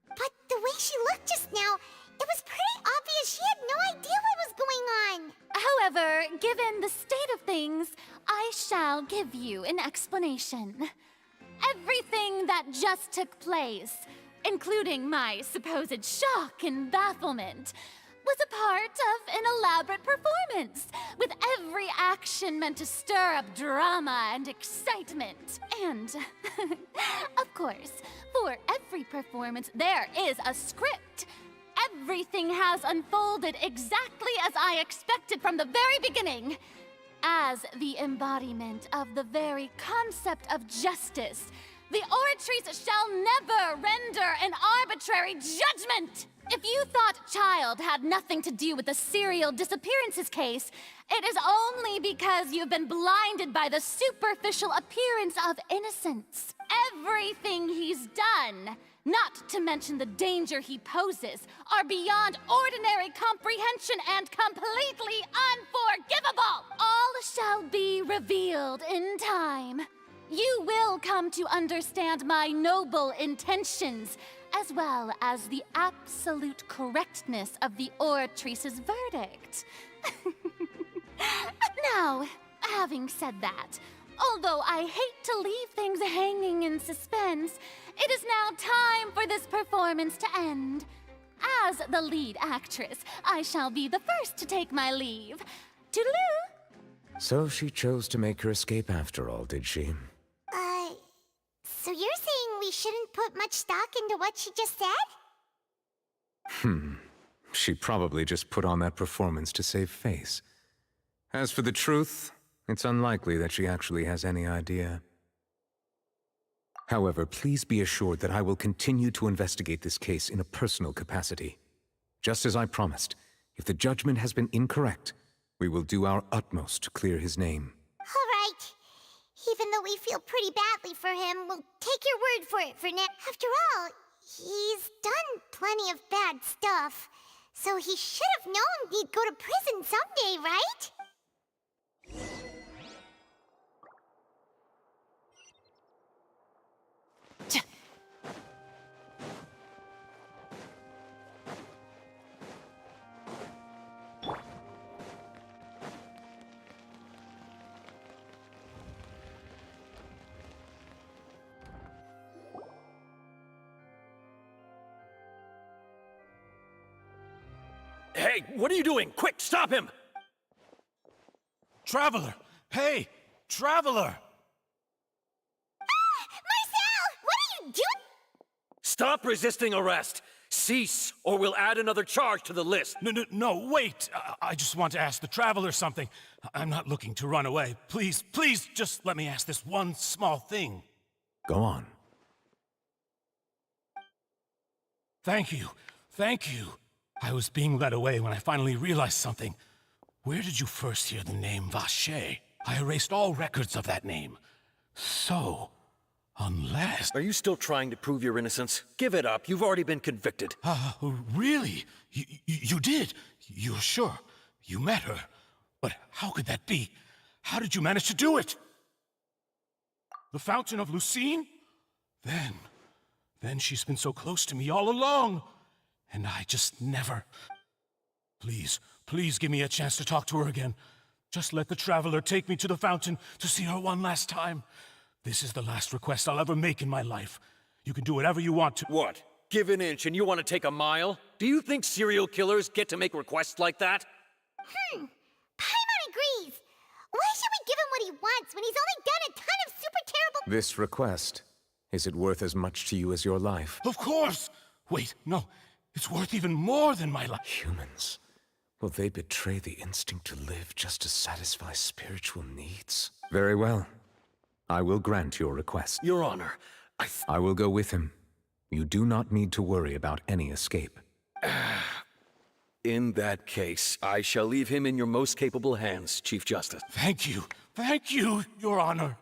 But the way she looked just now, it was pretty obvious she had no idea what was going on. However, given the state of things, I shall give you an explanation. Everything that just took place, including my supposed shock and bafflement, was a part of an elaborate performance, with every action meant to stir up drama and excitement. And, of course, for every performance, there is a script. Everything has unfolded exactly as I expected from the very beginning. As the embodiment of the very concept of justice, the Oratrice shall never render an arbitrary judgment! If you thought Childe had nothing to do with the serial disappearances case, it is only because you've been blinded by the superficial appearance of innocence. Everything he's done, not to mention the danger he poses, are beyond ordinary comprehension and completely unforgivable! All shall be revealed in time. You will come to understand my noble intentions, as well as the absolute correctness of the Oratrice's verdict. Now, having said that, although I hate to leave things hanging in suspense, it is now time for this performance to end. As the lead actress, I shall be the first to take my leave. Toodaloo! So she chose to make her escape after all, did she? So you're saying we shouldn't put much stock into what she just said? She probably just put on that performance to save face. As for the truth, it's unlikely that she actually has any idea. However, please be assured that I will continue to investigate this case in a personal capacity. Just as I promised, if the judgment has been incorrect, we will do our utmost to clear his name. All right. Even though we feel pretty badly for him, we'll take your word for it for now. After all, he's done plenty of bad stuff, so he should have known he'd go to prison someday, right? Hey, what are you doing? Quick, stop him! Traveler! Hey! Traveler! Marcel! What are you doing? Stop resisting arrest! Cease, or we'll add another charge to the list. No, wait! I just want to ask the Traveler something. I'm not looking to run away. Please, just let me ask this one small thing. Go on. Thank you. I was being led away when I finally realized something. Where did you first hear the name Vacher? I erased all records of that name. So, unless... Are you still trying to prove your innocence? Give it up. You've already been convicted. Really? You did? You're sure? You met her? But how could that be? How did you manage to do it? The Fountain of Lucine? Then she's been so close to me all along. And I just never... Please give me a chance to talk to her again. Just let the Traveler take me to the fountain to see her one last time. This is the last request I'll ever make in my life. You can do whatever you want to. What? Give an inch and you want to take a mile? Do you think serial killers get to make requests like that? Paimon agrees. Why should we give him what he wants when he's only done a ton of super terrible... This request, is it worth as much to you as your life? Of course! Wait, no. It's worth even more than my life. Humans. Will they betray the instinct to live just to satisfy spiritual needs? Very well. I will grant your request. Your Honor, I will go with him. You do not need to worry about any escape. In that case, I shall leave him in your most capable hands, Chief Justice. Thank you, Your Honor.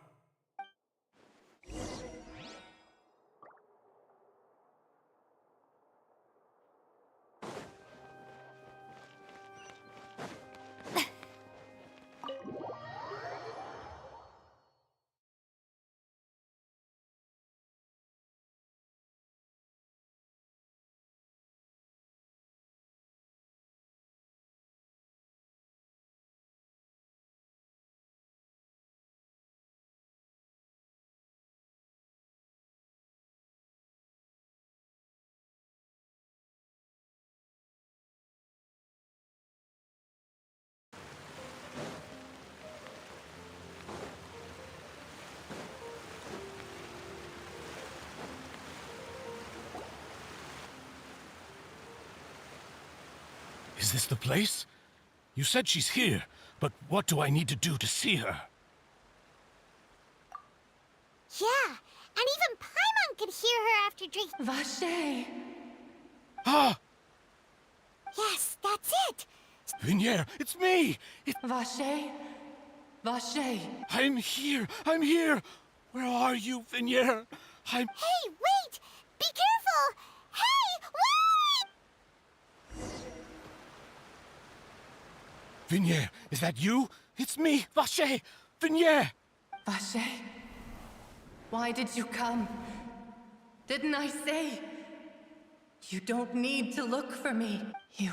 Is this the place? You said she's here, but what do I need to do to see her? Yeah, and even Paimon could hear her after drinking. Vache! Ah! Yes, that's it! Vignier, it's me! Vache? Vache! I'm here! Where are you, Vignier? Hey, wait! Be careful! Hey, wait! Vignier, is that you? It's me, Vache! Vignier! Vache? Why did you come? Didn't I say? You don't need to look for me. You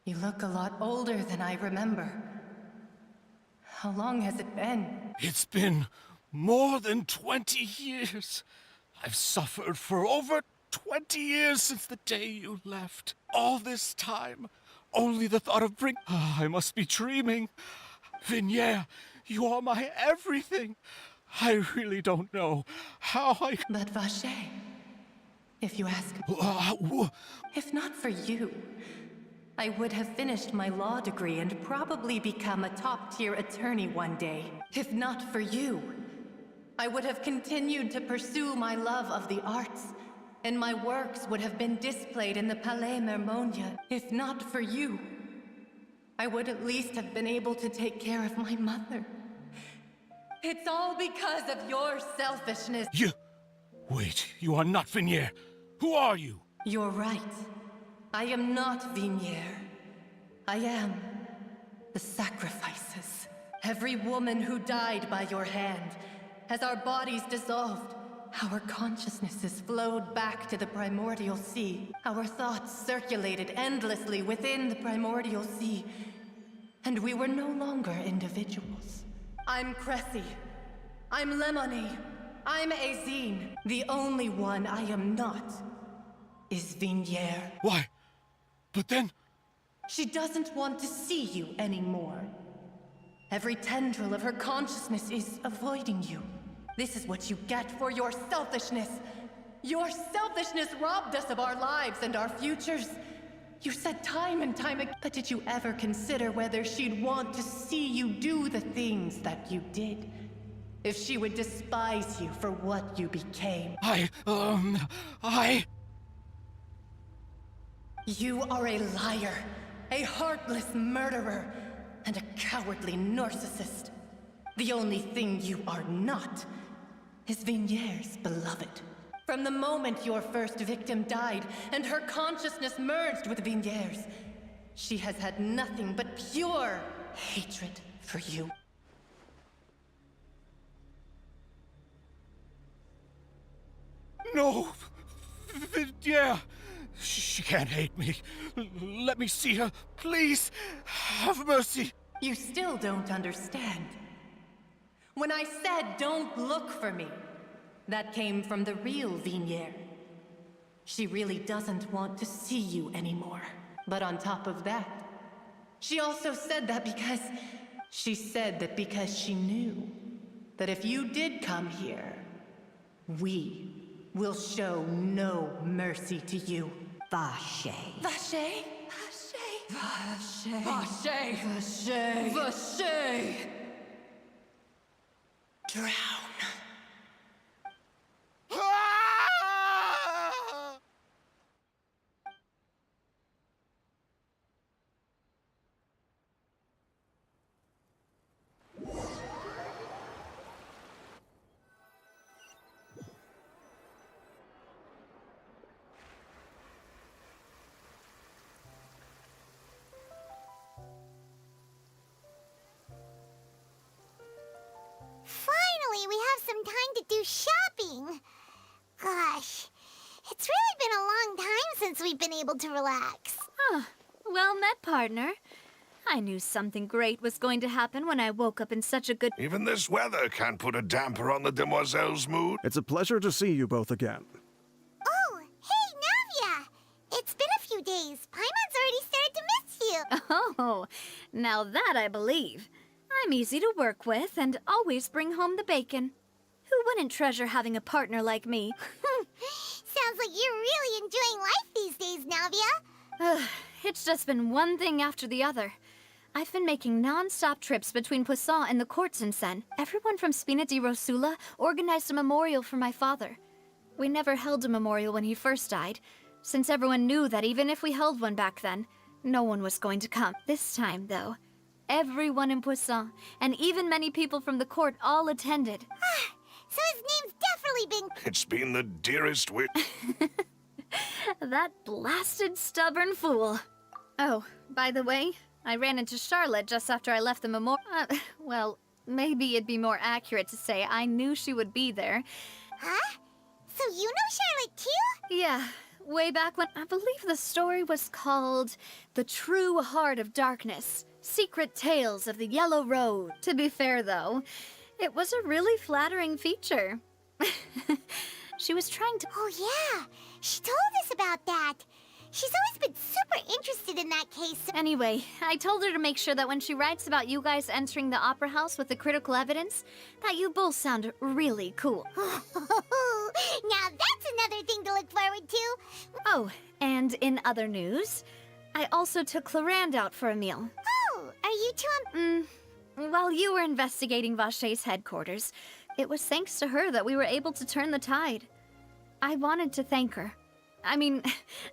look a lot older than I remember. How long has it been? It's been more than 20 years. I've suffered for over 20 years since the day you left. All this time, only the thought of I must be dreaming. Vignier, you are my everything. I really don't know how I... But Vache, if you ask me, if not for you, I would have finished my law degree and probably become a top-tier attorney one day. If not for you, I would have continued to pursue my love of the arts, and my works would have been displayed in the Palais Mermonia. If not for you, I would at least have been able to take care of my mother. It's all because of your selfishness. Wait, you are not Vignier. Who are you? You're right. I am not Vignier. I am the sacrifices. Every woman who died by your hand, as our bodies dissolved, our consciousnesses flowed back to the primordial sea. Our thoughts circulated endlessly within the primordial sea, and we were no longer individuals. I'm Cressy. I'm Lemony. I'm Azine. The only one I am not is Vignier. Why? But then... She doesn't want to see you anymore. Every tendril of her consciousness is avoiding you. This is what you get for your selfishness. Your selfishness robbed us of our lives and our futures. You said time and time again, but did you ever consider whether she'd want to see you do the things that you did? If she would despise you for what you became? You are a liar, a heartless murderer, and a cowardly narcissist. The only thing you are not is Vignier's beloved. From the moment your first victim died and her consciousness merged with Vignier's, she has had nothing but pure hatred for you. No! Yeah! She can't hate me. Let me see her. Please! Have mercy! You still don't understand. When I said don't look for me, that came from the real Vignier. She really doesn't want to see you anymore. But on top of that, she also said that because... She said that because she knew that if you did come here, we will show no mercy to you. Vache. Vache? Vache? Vache? Vache? Vache? Drown. Finally, we have some time to do shopping. Gosh, it's really been a long time since we've been able to relax. Ah, well met, partner. I knew something great was going to happen when I woke up in such a good... Even this weather can't put a damper on the demoiselle's mood. It's a pleasure to see you both again. Oh, hey, Navia! It's been a few days. Paimon's already started to miss you. Oh, now that I believe. I'm easy to work with and always bring home the bacon. Who wouldn't treasure having a partner like me? Sounds like you're really enjoying life these days, Navia. It's just been one thing after the other. I've been making non-stop trips between Poisson and the courts in Sen. Everyone from Spina di Rosula organized a memorial for my father. We never held a memorial when he first died, since everyone knew that even if we held one back then, no one was going to come. This time, though, everyone in Poisson, and even many people from the court, all attended. So his name's definitely been... It's been the dearest wish. That blasted stubborn fool. Oh, by the way, I ran into Charlotte just after I left the memorial. Well, maybe it'd be more accurate to say I knew she would be there. Huh? So you know Charlotte too? Yeah, way back when... I believe the story was called The True Heart of Darkness. Secret Tales of the Yellow Road. To be fair, though, it was a really flattering feature. She was trying to... Oh yeah, she told us about that. She's always been super interested in that case. Anyway, I told her to make sure that when she writes about you guys entering the opera house with the critical evidence, that you both sound really cool. Now that's another thing to look forward to. Oh, and in other news, I also took Clarande out for a meal. Oh, are you two While you were investigating Vache's headquarters, it was thanks to her that we were able to turn the tide. I wanted to thank her. I mean,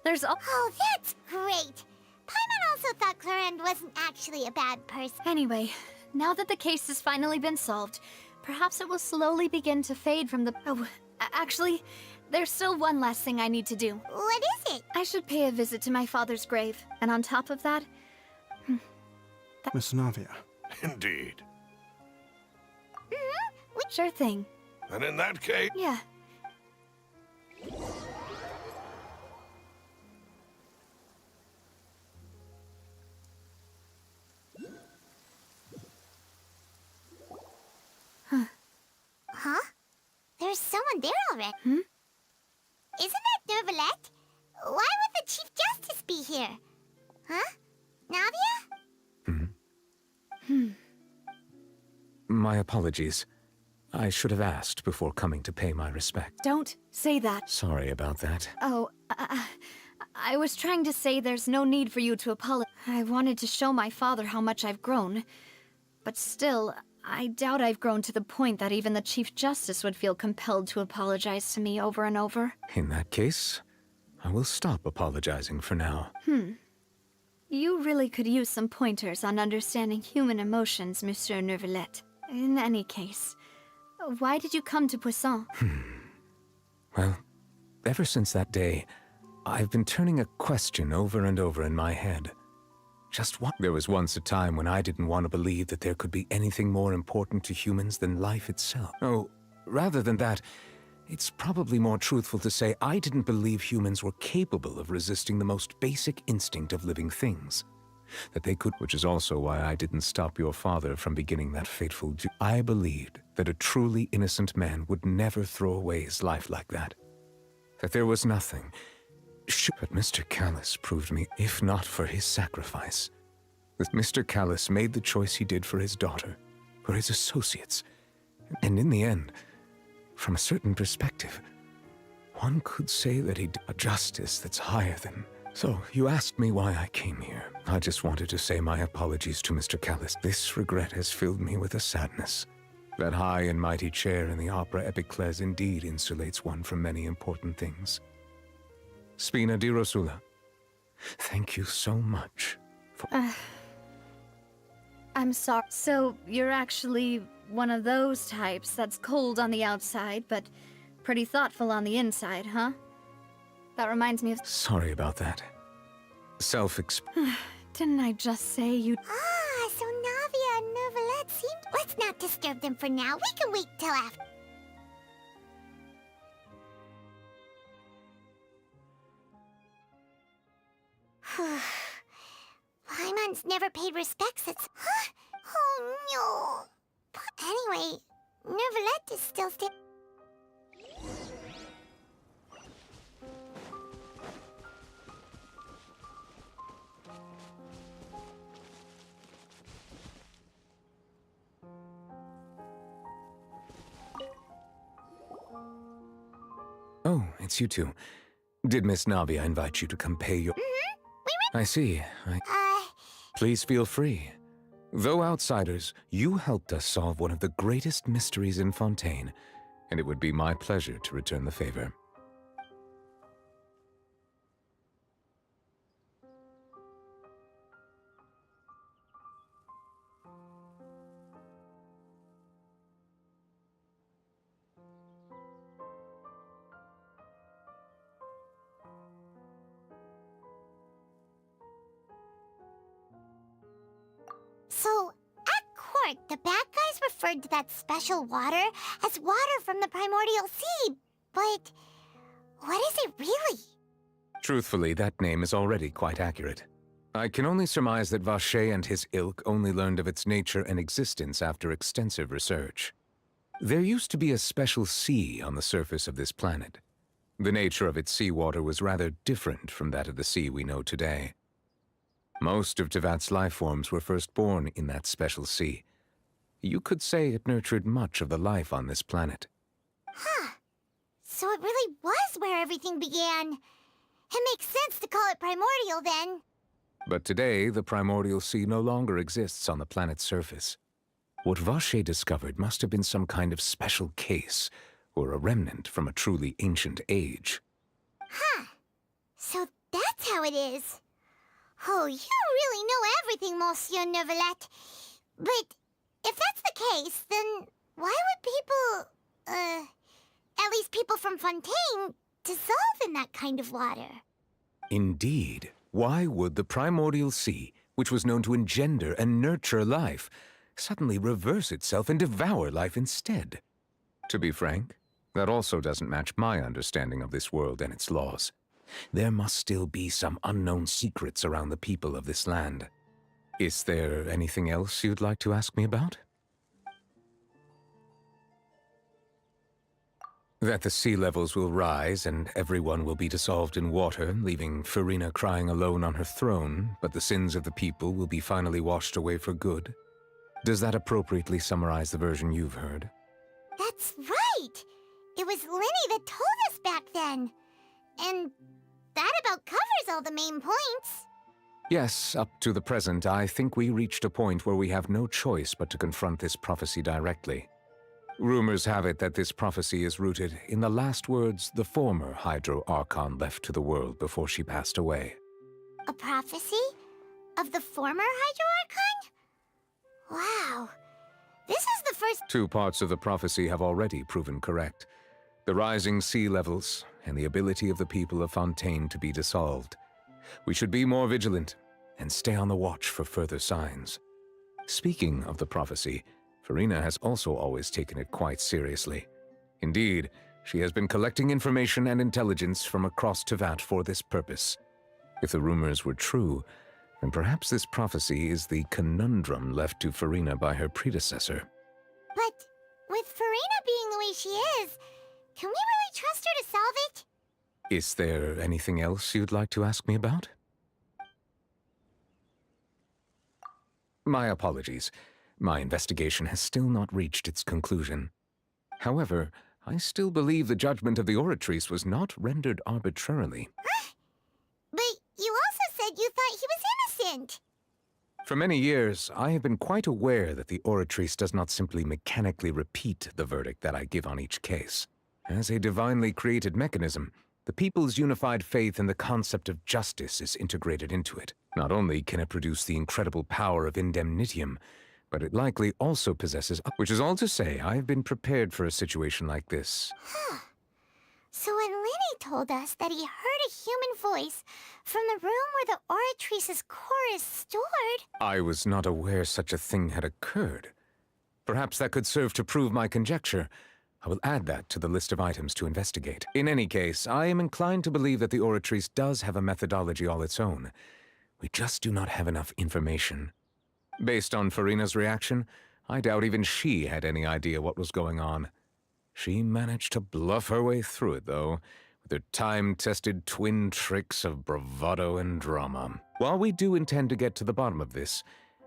there's all... Oh, that's great. Paimon also thought Clarande wasn't actually a bad person. Anyway, now that the case has finally been solved, perhaps it will slowly begin to fade from the... Oh, actually, there's still one last thing I need to do. What is it? I should pay a visit to my father's grave, and on top of that... Miss Navia. Indeed. Sure thing. And in that case... Yeah. Huh? There's someone there already. Hmm? Isn't that Neuvillette? Why would the Chief Justice be here? Huh? Navia? My apologies. I should have asked before coming to pay my respect. Don't say that. Sorry about that. Oh, I was trying to say there's no need for you to apologize. I wanted to show my father how much I've grown. But still, I doubt I've grown to the point that even the Chief Justice would feel compelled to apologize to me over and over. In that case, I will stop apologizing for now. You really could use some pointers on understanding human emotions, Monsieur Neuvillette. In any case, why did you come to Poisson? Well, ever since that day, I've been turning a question over and over in my head. Just one. There was once a time when I didn't want to believe that there could be anything more important to humans than life itself. Oh, rather than that, it's probably more truthful to say I didn't believe humans were capable of resisting the most basic instinct of living things. That they could, which is also why I didn't stop your father from beginning that fateful duty. I believed that a truly innocent man would never throw away his life like that. That there was nothing. But Mr. Callus proved me, if not for his sacrifice, that Mr. Callus made the choice he did for his daughter, for his associates, and in the end, from a certain perspective, one could say that he did a justice that's higher than... So, you asked me why I came here. I just wanted to say my apologies to Mr. Callus. This regret has filled me with a sadness. That high and mighty chair in the opera Epicles indeed insulates one from many important things. Spina di Rosula, thank you so much for... I'm sorry. So, you're actually one of those types that's cold on the outside, but pretty thoughtful on the inside, huh? That reminds me of... Sorry about that. Didn't I just say you... Ah, so Navia and Neuvillette seemed... Let's not disturb them for now. We can wait till after. Paimon's never paid respects. It's... Huh? Oh, no. But anyway, Neuvillette is still Oh, it's you two. Did Miss Navia invite you to come pay your... I see. Please feel free. Though outsiders, you helped us solve one of the greatest mysteries in Fontaine, and it would be my pleasure to return the favor. So, at court, the bad guys referred to that special water as water from the primordial sea. But what is it really? Truthfully, that name is already quite accurate. I can only surmise that Vacher and his ilk only learned of its nature and existence after extensive research. There used to be a special sea on the surface of this planet. The nature of its seawater was rather different from that of the sea we know today. Most of Tevat's life forms were first born in that special sea. You could say it nurtured much of the life on this planet. Huh. So it really was where everything began. It makes sense to call it primordial then. But today, the primordial sea no longer exists on the planet's surface. What Vacher discovered must have been some kind of special case, or a remnant from a truly ancient age. Huh. So that's how it is. Oh, you really know everything, Monsieur Neuvillette. But if that's the case, then why would people, at least people from Fontaine, dissolve in that kind of water? Indeed. Why would the primordial sea, which was known to engender and nurture life, suddenly reverse itself and devour life instead? To be frank, that also doesn't match my understanding of this world and its laws. There must still be some unknown secrets around the people of this land. Is there anything else you'd like to ask me about? That the sea levels will rise and everyone will be dissolved in water, leaving Farina crying alone on her throne, but the sins of the people will be finally washed away for good. Does that appropriately summarize the version you've heard? That's right! It was Linny that told us back then. And that about covers all the main points. Yes, up to the present, I think we reached a point where we have no choice but to confront this prophecy directly. Rumors have it that this prophecy is rooted in the last words the former Hydro Archon left to the world before she passed away. A prophecy? Of the former Hydro Archon? Wow. This is the first... 2 parts of the prophecy have already proven correct. The rising sea levels, and the ability of the people of Fontaine to be dissolved. We should be more vigilant. and stay on the watch for further signs. Speaking of the prophecy, Farina has also always taken it quite seriously. Indeed, she has been collecting information and intelligence from across Tevat for this purpose. If the rumors were true, then perhaps this prophecy is the conundrum left to Farina by her predecessor. But with Farina being the way she is, can we really trust her to solve it? Is there anything else you'd like to ask me about? My apologies. My investigation has still not reached its conclusion. However, I still believe the judgment of the Oratrice was not rendered arbitrarily. But you also said you thought he was innocent. For many years, I have been quite aware that the Oratrice does not simply mechanically repeat the verdict that I give on each case. As a divinely created mechanism, the people's unified faith in the concept of justice is integrated into it. Not only can it produce the incredible power of indemnitium, but it likely also possesses, which is all to say, I have been prepared for a situation like this. So when Lenny told us that he heard a human voice from the room where the Oratrice's core is stored... I was not aware such a thing had occurred. Perhaps that could serve to prove my conjecture. I will add that to the list of items to investigate. In any case, I am inclined to believe that the Oratrice does have a methodology all its own. We just do not have enough information. Based on Farina's reaction, I doubt even she had any idea what was going on. She managed to bluff her way through it, though, with her time-tested twin tricks of bravado and drama. While we do intend to get to the bottom of this,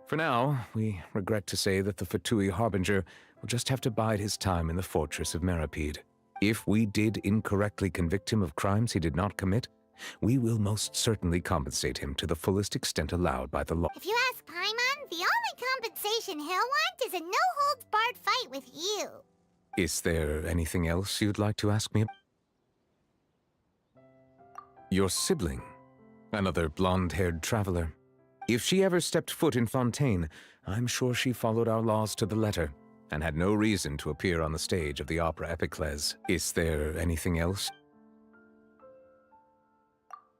for now, we regret to say that the Fatui Harbinger will just have to bide his time in the fortress of Meripede. If we did incorrectly convict him of crimes he did not commit, we will most certainly compensate him to the fullest extent allowed by the law. If you ask Paimon, the only compensation he'll want is a no-holds-barred fight with you. Is there anything else you'd like to ask me? Your sibling, another blonde-haired traveler. If she ever stepped foot in Fontaine, I'm sure she followed our laws to the letter, and had no reason to appear on the stage of the opera Epiclese. Is there anything else?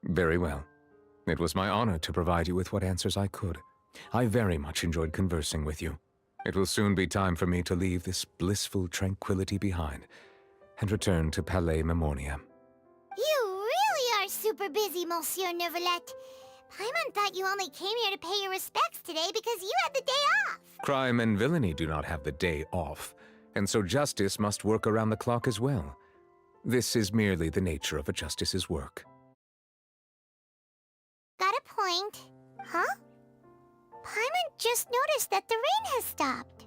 Very well. It was my honor to provide you with what answers I could. I very much enjoyed conversing with you. It will soon be time for me to leave this blissful tranquility behind and return to Palais Memornia. You really are super busy, Monsieur Neuvillette. Paimon thought you only came here to pay your respects today because you had the day off. Crime and villainy do not have the day off, and so justice must work around the clock as well. This is merely the nature of a justice's work. Got a point. Huh? Paimon just noticed that the rain has stopped.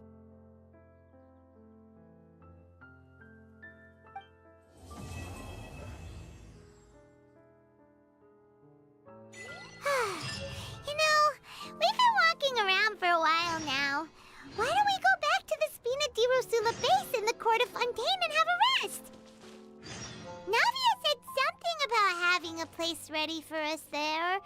You know, we've been walking around for a while now. Why don't we go back to the Spina di Rosula base in the court of Fontaine and have a rest? Navia said something about having a place ready for us there.